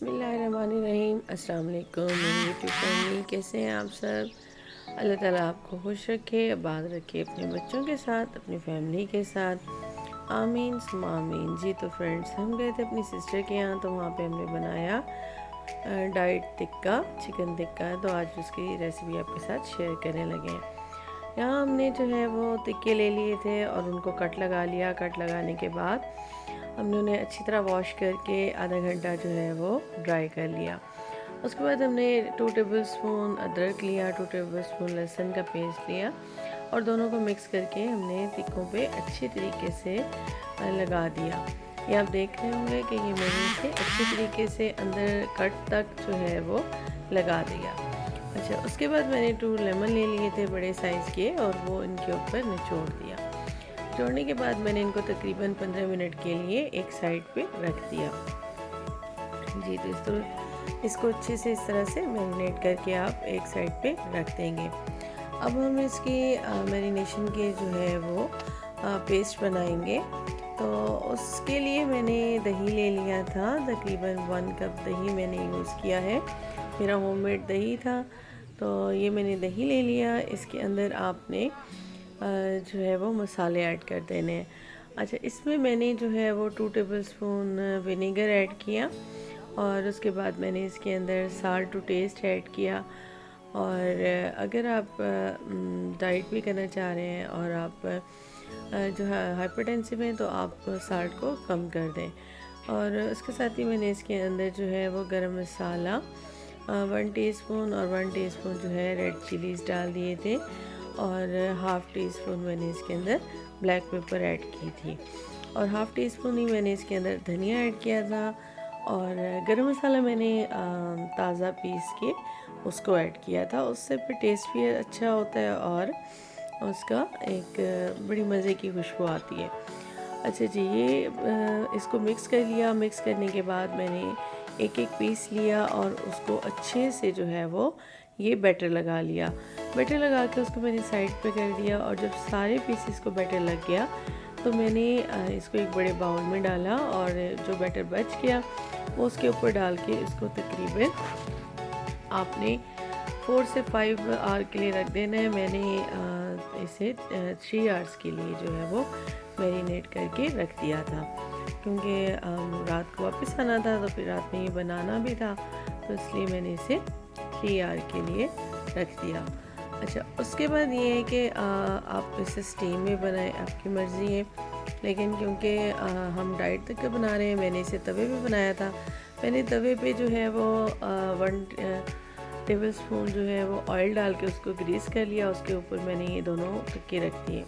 बिस्मिल्लाहिर्रहमानिर्रहीम। अस्सलाम वालेकुम मेरी यूट्यूब फैमिली, कैसे हैं आप सब। अल्लाह ताला आपको खुश रखे, आबाद रखे अपने बच्चों के साथ, अपनी फैमिली के साथ। आमीन सुम्मा आमीन। जी तो फ्रेंड्स, हम गए थे अपनी सिस्टर के यहाँ, तो वहाँ पे हमने बनाया डाइट टिक्का, चिकन टिक्का। तो आज उसकी रेसिपी आपके साथ शेयर करने लगे हैं। यहाँ हमने जो है वो टिक्के ले लिए थे और उनको कट लगा लिया। कट लगाने के बाद हमने उन्हें अच्छी तरह वॉश करके आधा घंटा जो है वो ड्राई कर लिया। उसके बाद हमने 2 टेबल स्पून अदरक लिया, 2 टेबल स्पून लहसुन का पेस्ट लिया और दोनों को मिक्स करके हमने टिक्कों पे अच्छे तरीके से लगा दिया। ये आप देख रहे होंगे कि ये मैंने इसे अच्छे तरीके से अंदर कट तक जो है वो लगा दिया। अच्छा, उसके बाद मैंने 2 लेमन ले लिए थे बड़े साइज़ के और वो इनके ऊपर निचोड़ दिया। जोड़ने के बाद मैंने इनको तकरीबन 15 मिनट के लिए एक साइड पे रख दिया। जी तो इसको अच्छे से इस तरह से मैरिनेट करके आप एक साइड पे रख देंगे। अब हम इसकी मैरिनेशन के जो है वो पेस्ट बनाएंगे। तो उसके लिए मैंने दही ले लिया था, तकरीबन 1 कप दही मैंने यूज़ किया है। मेरा होममेड दही था, तो ये मैंने दही ले लिया। इसके अंदर आपने जो है वो मसाले ऐड कर देने हैं। अच्छा, इसमें मैंने जो है वो 2 टेबल स्पून विनेगर ऐड किया और उसके बाद मैंने इसके अंदर साल्ट टू टेस्ट ऐड किया। और अगर आप डाइट भी करना चाह रहे हैं और आप जो है हाइपरटेंसिव हैं, तो आप साल्ट को कम कर दें। और उसके साथ ही मैंने इसके अंदर जो है वो गरम मसाला 1 टीस्पून और 1 टीस्पून जो है रेड चिलीज़ डाल दिए थे और हाफ़ टी स्पून मैंने इसके अंदर ब्लैक पेपर ऐड की थी और हाफ़ टी स्पून ही मैंने इसके अंदर धनिया ऐड किया था। और गरम मसाला मैंने ताज़ा पीस के उसको ऐड किया था। उससे फिर टेस्ट भी अच्छा होता है और उसका एक बड़ी मज़े की खुशबू आती है। अच्छा जी, ये इसको मिक्स कर लिया। मिक्स करने के बाद मैंने एक एक पीस लिया और उसको अच्छे से जो है वो ये बैटर लगा लिया। बैटर लगा के उसको मैंने साइड पे कर दिया और जब सारे पीसेस को बैटर लग गया तो मैंने इसको एक बड़े बाउल में डाला और जो बैटर बच गया वो उसके ऊपर डाल के इसको तकरीबन आपने 4 से 5 आवर के लिए रख देना है। मैंने इसे 3 आवर्स के लिए जो है वो मैरिनेट करके रख दिया था, क्योंकि रात को वापस आना था तो फिर रात में ये बनाना भी था, तो इसलिए मैंने इसे 3 आवर के लिए रख दिया। अच्छा, उसके बाद ये है कि आप इसे स्टीम में बनाएं, आपकी मर्ज़ी है। लेकिन क्योंकि हम डाइट तक का बना रहे हैं, मैंने इसे तवे पे बनाया था। मैंने तवे पे जो है वो 1 टेबल स्पून जो है वो ऑयल डाल के उसको ग्रीस कर लिया। उसके ऊपर मैंने ये दोनों टिक्के रख दिए।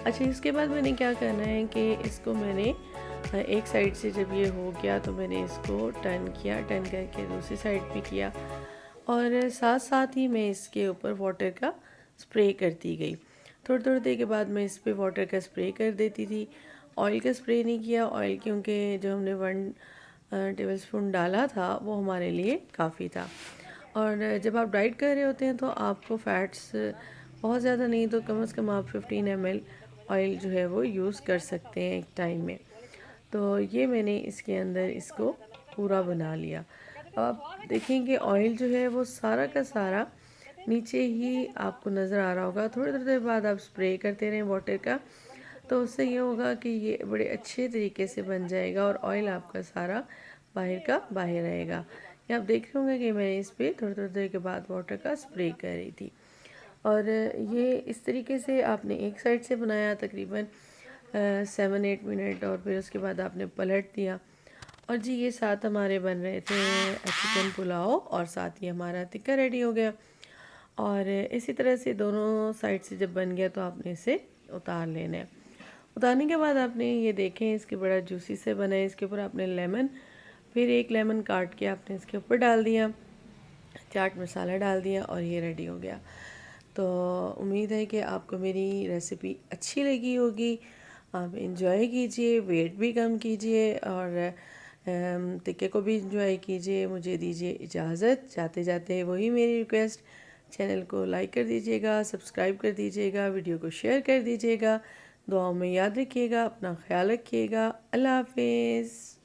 अच्छा, इसके बाद मैंने क्या करना है कि इसको मैंने एक साइड से जब ये हो गया तो मैंने इसको टर्न किया, टर्न करके दूसरी साइड पे किया और साथ साथ ही मैं इसके ऊपर वाटर का स्प्रे करती गई। थोड़ी थोड़ी देर के बाद मैं इस पर वाटर का स्प्रे कर देती थी। ऑयल का स्प्रे नहीं किया, ऑयल क्योंकि जो हमने 1 टेबल स्पून डाला था वो हमारे लिए काफ़ी था। और जब आप डाइट कर रहे होते हैं तो आपको फ़ैट्स बहुत ज़्यादा नहीं तो कम से कम आप 15 ml ऑयल जो है वो यूज़ कर सकते हैं एक टाइम में। तो ये मैंने इसके अंदर इसको पूरा बना लिया। अब आप देखेंगे ऑयल जो है वो सारा का सारा नीचे ही आपको नज़र आ रहा होगा। थोड़ी थोड़ी देर बाद आप स्प्रे करते रहें वाटर का, तो उससे ये होगा कि ये बड़े अच्छे तरीके से बन जाएगा और ऑयल आपका सारा बाहर का बाहर रहेगा। ये आप देख रहे होंगे कि मैंने इस पर थोड़ी थोड़ी देर के बाद वाटर का स्प्रे कर रही थी। और ये इस तरीके से आपने एक साइड से बनाया तकरीबन 7-8 मिनट और फिर उसके बाद आपने पलट दिया। और जी, ये साथ हमारे बन रहे थे चिकन पुलाव और साथ ही हमारा टिक्का रेडी हो गया। और इसी तरह से दोनों साइड से जब बन गया तो आपने इसे उतार लेना है। उतारने के बाद आपने ये देखें इसके बड़ा जूसी से बना है। इसके ऊपर आपने लेमन, फिर एक लेमन काट के आपने इसके ऊपर डाल दिया, चाट मसाला डाल दिया और ये रेडी हो गया। तो उम्मीद है कि आपको मेरी रेसिपी अच्छी लगी होगी। आप इंजॉय कीजिए, वेट भी कम कीजिए और टिक्के को भी इंजॉय कीजिए। मुझे दीजिए इजाज़त। जाते जाते वही मेरी रिक्वेस्ट, चैनल को लाइक कर दीजिएगा, सब्सक्राइब कर दीजिएगा, वीडियो को शेयर कर दीजिएगा। दुआओं में याद रखिएगा, अपना ख्याल रखिएगा। अल्लाह हाफिज़।